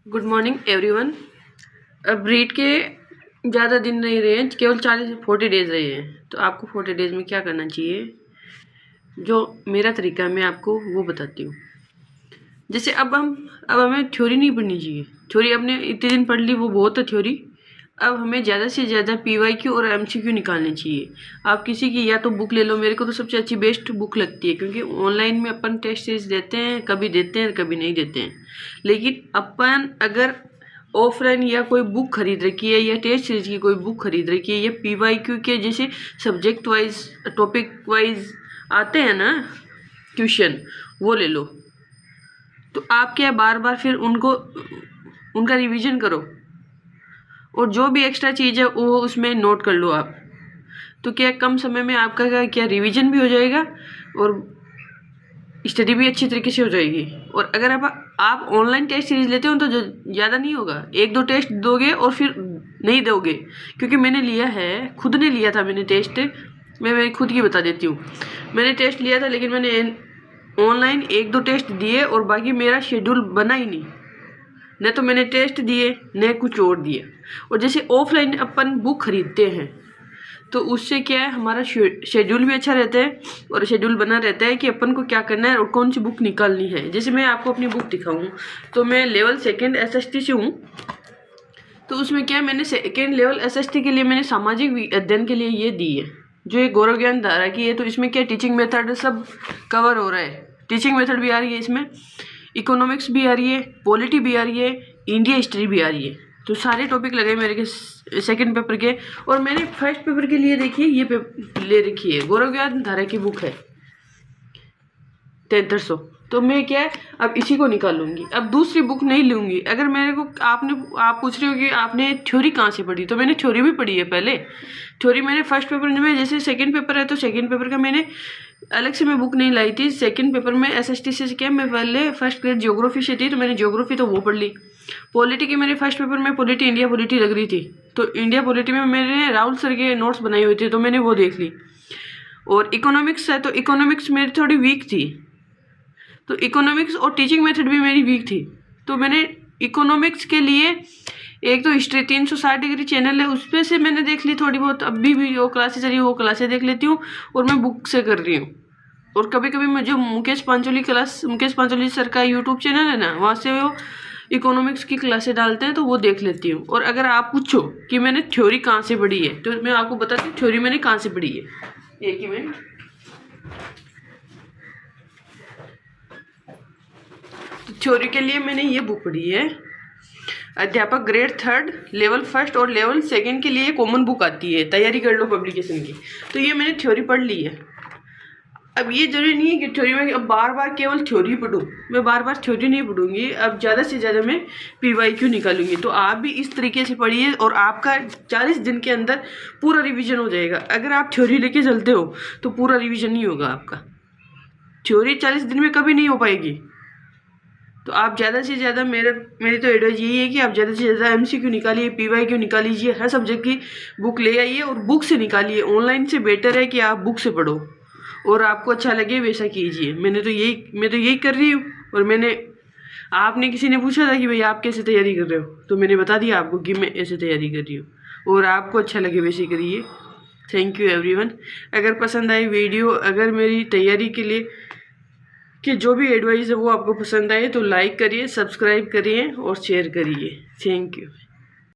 Good morning everyone. अब read के ज़्यादा दिन नहीं रहे हैं, केवल 40 से 40 डेज रहे हैं। तो आपको 40 डेज में क्या करना चाहिए, जो मेरा तरीका है मैं आपको वो बताती हूँ। जैसे अब हमें थ्योरी नहीं पढ़नी चाहिए। थ्योरी अपने इतने दिन पढ़ ली, वो बहुत है थ्योरी। अब हमें ज़्यादा से ज़्यादा PYQ और MCQ निकालने चाहिए। आप किसी की या तो बुक ले लो, मेरे को तो सबसे अच्छी बेस्ट बुक लगती है, क्योंकि ऑनलाइन में अपन टेस्ट सीरीज देते हैं, कभी देते हैं कभी नहीं देते हैं। लेकिन अपन अगर ऑफलाइन या कोई बुक खरीद रखी है या टेस्ट सीरीज की कोई बुक खरीद रखी है या PYQ के जैसे सब्जेक्ट वाइज टॉपिक वाइज आते हैं ना क्वेश्चन, वो ले लो। तो आप क्या बार बार फिर उनका रिवीजन करो, और जो भी एक्स्ट्रा चीज़ है वो उसमें नोट कर लो आप। तो क्या कम समय में आपका क्या रिवीजन भी हो जाएगा और स्टडी भी अच्छी तरीके से हो जाएगी। और अगर आप ऑनलाइन टेस्ट सीरीज लेते हो तो ज़्यादा नहीं होगा, 1-2 टेस्ट दोगे और फिर नहीं दोगे। क्योंकि मैंने लिया है, खुद ने लिया था मैंने टेस्ट। मैं मेरी खुद की बता देती हूँ। मैंने टेस्ट लिया था, लेकिन मैंने ऑनलाइन 1-2 टेस्ट दिए और बाकी मेरा शेड्यूल बना ही नहीं। न तो मैंने टेस्ट दिए न कुछ और दिया। और जैसे ऑफलाइन अपन बुक खरीदते हैं तो उससे क्या है, हमारा शेड्यूल भी अच्छा रहता है और शेड्यूल बना रहता है कि अपन को क्या करना है और कौन सी बुक निकालनी है। जैसे मैं आपको अपनी बुक दिखाऊं तो मैं लेवल 2 SST से हूँ। तो उसमें क्या है, मैंने 2 लेवल SST के लिए मैंने सामाजिक अध्ययन के लिए ये दी है, जो एक गौरव ज्ञान धारा की है। तो इसमें क्या टीचिंग मेथड सब कवर हो रहा है। टीचिंग मेथड भी आ रही है इसमें, इकोनॉमिक्स भी आ रही है, पॉलिटी भी आ रही है, इंडिया हिस्ट्री भी आ रही है। तो सारे टॉपिक लगे मेरे के सेकंड पेपर के। और मैंने फर्स्ट पेपर के लिए देखिए ये ले रखी है, गौरव ज्ञान धारा की बुक है 7300। तो मैं क्या है, अब इसी को निकालूंगी, अब दूसरी बुक नहीं लूंगी। अगर मेरे को आप पूछ रहे हो कि आपने थ्योरी कहाँ से पढ़ी, तो मैंने थ्योरी भी पढ़ी है पहले। थ्योरी मैंने फर्स्ट पेपर में, जैसे सेकंड पेपर है तो सेकंड पेपर का मैंने अलग से मैं बुक नहीं लाई थी। सेकंड पेपर में SST से क्या, मैं पहले फर्स्ट ग्रेड ज्योग्राफी से थी तो मैंने ज्योग्राफी तो वो पढ़ ली। पॉलिटी की मेरे फर्स्ट पेपर में पॉलिटी, इंडिया पॉलिटी लग रही थी, तो इंडिया पॉलिटी में मैंने राहुल सर के नोट्स बनाए हुए थे तो मैंने वो देख ली। और इकोनॉमिक्स है तो इकोनॉमिक्स मेरी थोड़ी वीक थी, तो इकोनॉमिक्स और टीचिंग मेथड भी मेरी वीक थी। तो मैंने इकोनॉमिक्स के लिए एक तो हिस्ट्री 360 डिग्री चैनल है, उस पर से मैंने देख ली थोड़ी बहुत। अभी भी वो क्लासेस चली, वो क्लासेस देख लेती हूँ और मैं बुक से कर रही हूँ। और कभी कभी मैं जो मुकेश पांचोली सर का यूट्यूब चैनल है ना, वहाँ से वो इकोनॉमिक्स की क्लासेस डालते हैं तो वो देख लेती हूँ। और अगर आप पूछो कि मैंने थ्योरी कहाँ से पढ़ी है, तो मैं आपको बताती हूँ थ्योरी मैंने कहाँ से पढ़ी है। एक ही मिनट। थ्योरी के लिए मैंने ये बुक पढ़ी है, अध्यापक ग्रेड 3 लेवल 1 और लेवल 2 के लिए कॉमन बुक आती है, तैयारी कर लो पब्लिकेशन की। तो ये मैंने थ्योरी पढ़ ली है। अब ये जरूरी नहीं है कि थ्योरी में अब बार बार केवल थ्योरी पढ़ूँ, मैं बार बार थ्योरी नहीं पढ़ूंगी। अब ज़्यादा से ज़्यादा मैं PYQ निकालूंगी। तो आप भी इस तरीके से पढ़िए और आपका 40 दिन के अंदर पूरा रिवीजन हो जाएगा। अगर आप थ्योरी लेके चलते हो तो पूरा रिवीजन नहीं होगा आपका। थ्योरी 40 दिन में कभी नहीं हो पाएगी। तो आप ज़्यादा से ज़्यादा मेरी तो एडवाइस यही है कि आप ज़्यादा से ज़्यादा MCQ निकालिए, PYQ निकालिए, हर सब्जेक्ट की बुक ले आइए और बुक से निकालिए। ऑनलाइन से बेटर है कि आप बुक से पढ़ो और आपको अच्छा लगे वैसा कीजिए। मैं तो यही कर रही हूँ। और आपने किसी ने पूछा था कि भाई आप कैसे तैयारी कर रहे हो, तो मैंने बता दिया आपको कि मैं ऐसे तैयारी कर रही हूँ और आपको अच्छा लगे वैसे करिए। Thank you everyone. अगर पसंद आई वीडियो, अगर मेरी तैयारी के लिए कि जो भी एडवाइस है वो आपको पसंद आए तो लाइक करिए, सब्सक्राइब करिए और शेयर करिए। Thank you.